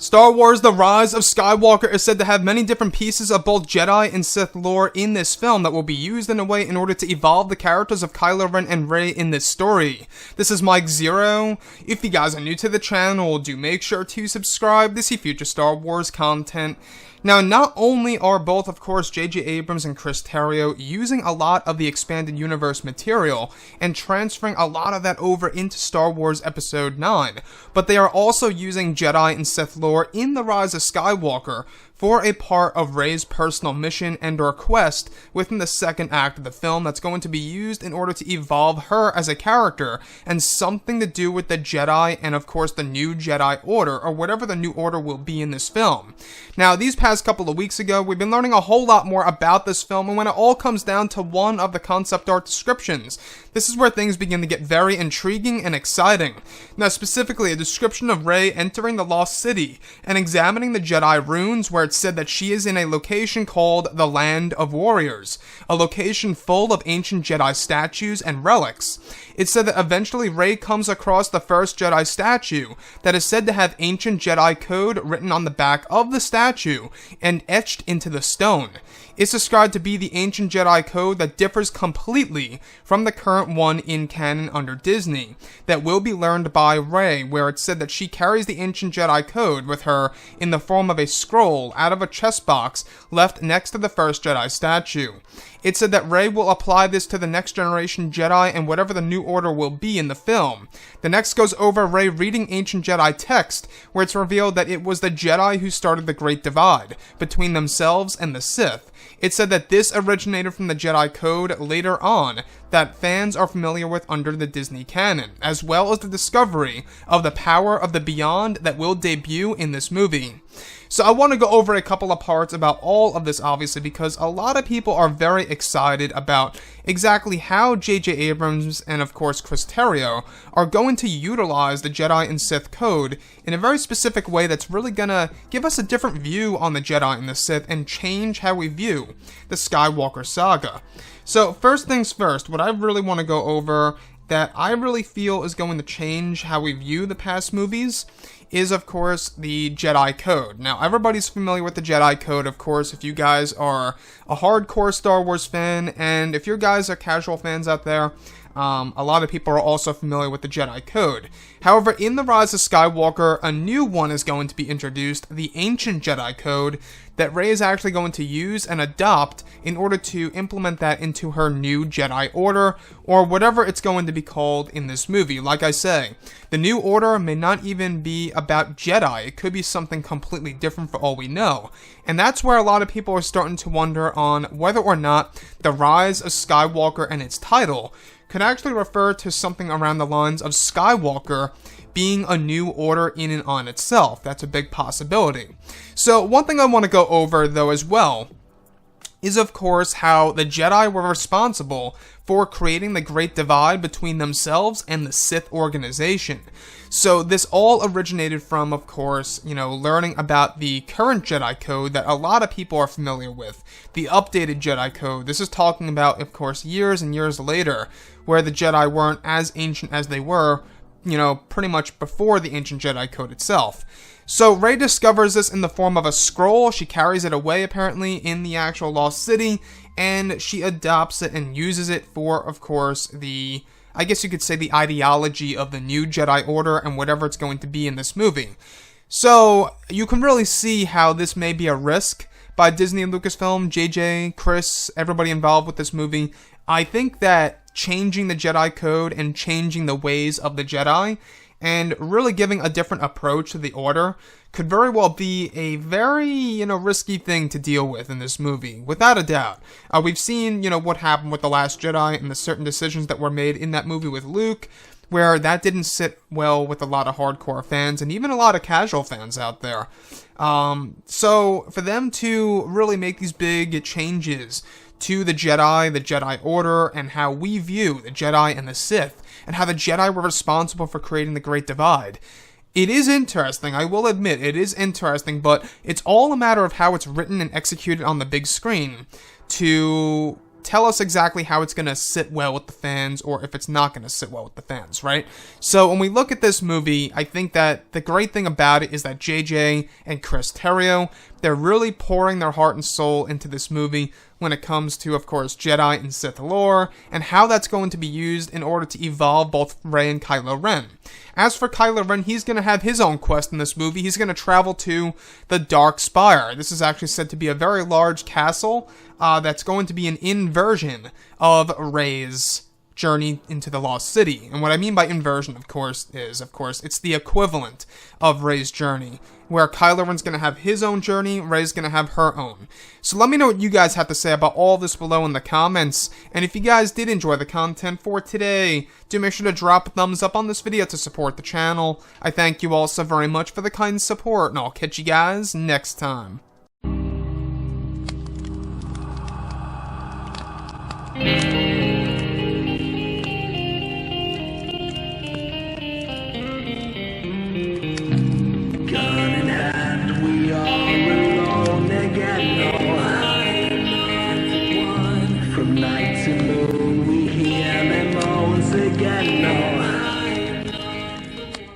Star Wars The Rise of Skywalker is said to have many different pieces of both Jedi and Sith lore in this film that will be used in a way in order to evolve the characters of Kylo Ren and Rey in this story. This is Mike Zero. If you guys are new to the channel, do make sure to subscribe to see future Star Wars content. Now, not only are both, of course, J.J. Abrams and Chris Terrio using a lot of the expanded universe material and transferring a lot of that over into Star Wars Episode 9, but they are also using Jedi and Sith lore in The Rise of Skywalker for a part of Rey's personal mission and or quest within the second act of the film that's going to be used in order to evolve her as a character and something to do with the Jedi and of course the new Jedi Order or whatever the new order will be in this film. Now, these past couple of weeks ago, we've been learning a whole lot more about this film, and when it all comes down to one of the concept art descriptions, this is where things begin to get very intriguing and exciting. Now, specifically, a description of Rey entering the Lost City and examining the Jedi runes, where it's said that she is in a location called the Land of Warriors, a location full of ancient Jedi statues and relics. It's said that eventually Rey comes across the first Jedi statue that is said to have ancient Jedi Code written on the back of the statue and etched into the stone. It's described to be the ancient Jedi Code that differs completely from the current one in canon under Disney, that will be learned by Rey, where it's said that she carries the ancient Jedi Code with her in the form of a scroll out of a chest box left next to the first Jedi statue. It's said that Rey will apply this to the next generation Jedi and whatever the new order will be in the film. The next goes over Rey reading ancient Jedi text, where it's revealed that it was the Jedi who started the Great Divide between themselves and the Sith. It's said that this originated from the Jedi Code later on that fans are familiar with under the Disney canon, as well as the discovery of the power of the Beyond that will debut in this movie. So I want to go over a couple of parts about all of this, obviously, because a lot of people are very excited about exactly how J.J. Abrams and, of course, Chris Terrio are going to utilize the Jedi and Sith code in a very specific way that's really going to give us a different view on the Jedi and the Sith and change how we view the Skywalker saga. So, first things first, what I really want to go over that I really feel is going to change how we view the past movies is, of course, the Jedi Code. Now, everybody's familiar with the Jedi Code, of course, if you guys are a hardcore Star Wars fan, and if you guys are casual fans out there, a lot of people are also familiar with the Jedi Code. However, in The Rise of Skywalker, a new one is going to be introduced, the Ancient Jedi Code, that Rey is actually going to use and adopt in order to implement that into her new Jedi Order, or whatever it's going to be called in this movie. Like I say, the new order may not even be about Jedi, it could be something completely different for all we know. And that's where a lot of people are starting to wonder on whether or not The Rise of Skywalker and its title could actually refer to something around the lines of Skywalker being a new order in and on itself. That's a big possibility. So one thing I want to go over, though, as well, is of course how the Jedi were responsible for creating the Great Divide between themselves and the Sith organization. So this all originated from, of course, learning about the current Jedi Code that a lot of people are familiar with, the updated Jedi Code. This is talking about, of course, years and years later, where the Jedi weren't as ancient as they were, pretty much before the ancient Jedi Code itself. So Rey discovers this in the form of a scroll. She carries it away, apparently, in the actual Lost City, and she adopts it and uses it for, of course, I guess you could say the ideology of the new Jedi Order and whatever it's going to be in this movie. So you can really see how this may be a risk by Disney and Lucasfilm, JJ, Chris, everybody involved with this movie. I think that changing the Jedi Code and changing the ways of the Jedi and really giving a different approach to the Order could very well be a very, risky thing to deal with in this movie, without a doubt. We've seen, what happened with The Last Jedi and the certain decisions that were made in that movie with Luke, where that didn't sit well with a lot of hardcore fans and even a lot of casual fans out there. So for them to really make these big changes to the Jedi Order, and how we view the Jedi and the Sith, and how the Jedi were responsible for creating the Great Divide. It is interesting, I will admit, it is interesting, but it's all a matter of how it's written and executed on the big screen to tell us exactly how it's going to sit well with the fans or if it's not going to sit well with the fans, right? So when we look at this movie, I think that the great thing about it is that JJ and Chris Terrio, they're really pouring their heart and soul into this movie when it comes to, of course, Jedi and Sith lore, and how that's going to be used in order to evolve both Rey and Kylo Ren. As for Kylo Ren, he's going to have his own quest in this movie. He's going to travel to the Dark Spire. This is actually said to be a very large castle that's going to be an inversion of Rey's journey into the Lost City. And what I mean by inversion, of course, it's the equivalent of Rey's journey, where Kylo Ren's going to have his own journey, Rey's going to have her own. So let me know what you guys have to say about all this below in the comments, and if you guys did enjoy the content for today, do make sure to drop a thumbs up on this video to support the channel. I thank you all so very much for the kind support, and I'll catch you guys next time. From night to moon, we hear them moans again.